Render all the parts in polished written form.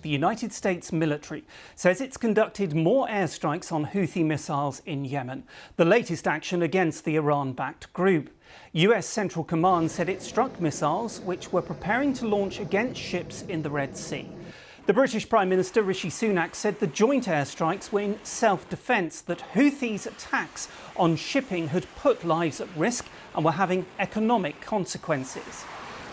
the United States military says it's conducted more airstrikes on Houthi missiles in Yemen, the latest action against the Iran-backed group. US Central Command said it struck missiles which were preparing to launch against ships in the Red Sea. The British Prime Minister Rishi Sunak said the joint airstrikes were in self-defence, that Houthis' attacks on shipping had put lives at risk and were having economic consequences.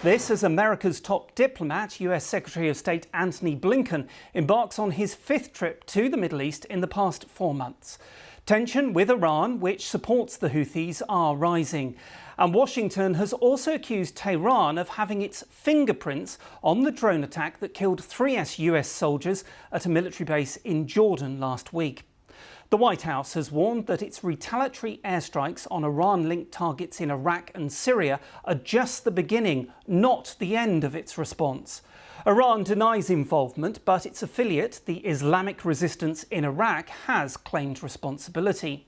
This as America's top diplomat, US Secretary of State Antony Blinken, embarks on his fifth trip to the Middle East in the past 4 months. Tension with Iran, which supports the Houthis, are rising. And Washington has also accused Tehran of having its fingerprints on the drone attack that killed 3 US soldiers at a military base in Jordan last week. The White House has warned that its retaliatory airstrikes on Iran-linked targets in Iraq and Syria are just the beginning, not the end of its response. Iran denies involvement, but its affiliate, the Islamic Resistance in Iraq, has claimed responsibility.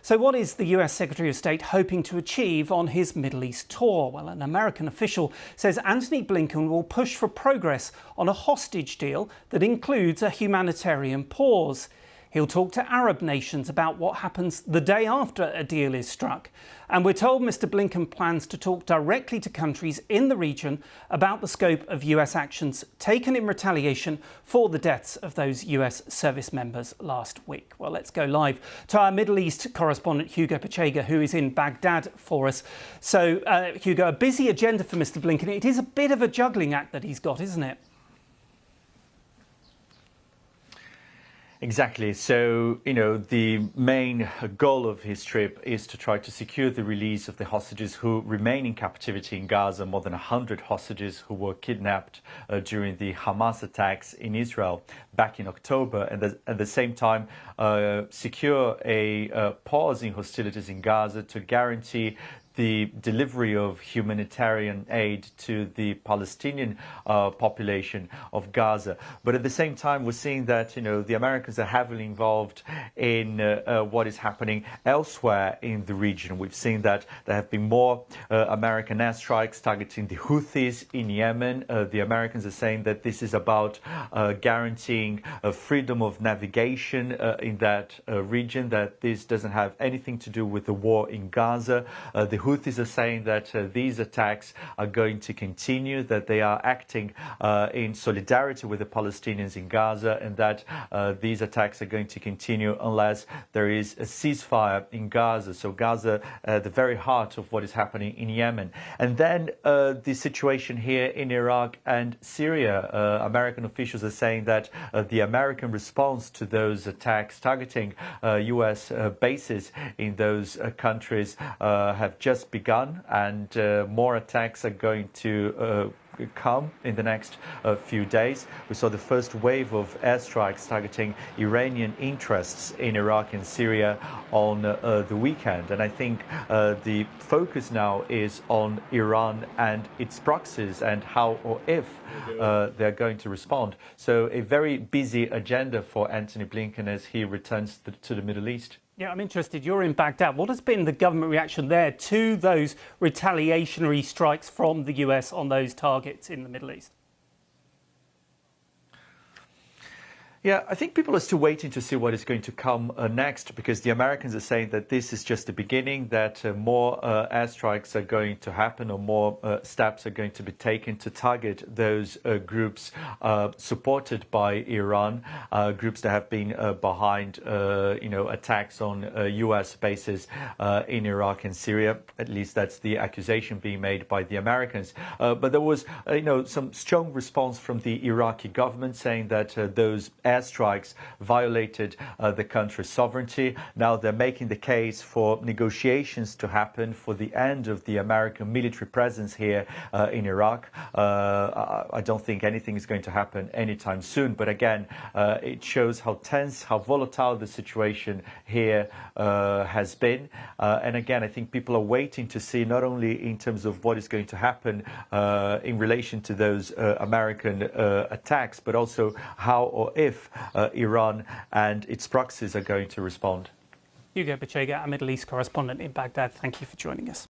So what is the US Secretary of State hoping to achieve on his Middle East tour? Well, an American official says Antony Blinken will push for progress on a hostage deal that includes a humanitarian pause. He'll talk to Arab nations about what happens the day after a deal is struck. And we're told Mr. Blinken plans to talk directly to countries in the region about the scope of US actions taken in retaliation for the deaths of those US service members last week. Well, let's go live to our Middle East correspondent Hugo Pachega, who is in Baghdad for us. So, Hugo, a busy agenda for Mr. Blinken. It is a bit of a juggling act that he's got, isn't it? Exactly. So, the main goal of his trip is to try to secure the release of the hostages who remain in captivity in Gaza, more than 100 hostages who were kidnapped during the Hamas attacks in Israel back in October, and at the same time secure a pause in hostilities in Gaza to guarantee the delivery of humanitarian aid to the Palestinian population of Gaza. But at the same time, we're seeing that, the Americans are heavily involved in what is happening elsewhere in the region. We've seen that there have been more American airstrikes targeting the Houthis in Yemen. The Americans are saying that this is about guaranteeing freedom of navigation in that region, that this doesn't have anything to do with the war in Gaza. The Houthis are saying that these attacks are going to continue, that they are acting in solidarity with the Palestinians in Gaza, and that these attacks are going to continue unless there is a ceasefire in Gaza. So Gaza, the very heart of what is happening in Yemen. And then the situation here in Iraq and Syria. American officials are saying that the American response to those attacks targeting US bases in those countries have just begun, and more attacks are going to come in the next few days. We saw the first wave of airstrikes targeting Iranian interests in Iraq and Syria on the weekend, and I think the focus now is on Iran and its proxies and how or if they're going to respond. So a very busy agenda for Antony Blinken as he returns to the Middle East. Yeah, I'm interested. You're in Baghdad. What has been the government reaction there to those retaliatory strikes from the US on those targets in the Middle East? Yeah, I think people are still waiting to see what is going to come next, because the Americans are saying that this is just the beginning, that more airstrikes are going to happen, or more steps are going to be taken to target those groups supported by Iran, groups that have been behind, attacks on US bases in Iraq and Syria. At least that's the accusation being made by the Americans. But there was, some strong response from the Iraqi government saying that those airstrikes violated the country's sovereignty. Now they're making the case for negotiations to happen for the end of the American military presence here in Iraq. I don't think anything is going to happen anytime soon. But again, it shows how tense, how volatile the situation here has been. And again, I think people are waiting to see not only in terms of what is going to happen in relation to those American attacks, but also how or if Iran and its proxies are going to respond. Hugo Pachega, our Middle East correspondent in Baghdad. Thank you for joining us.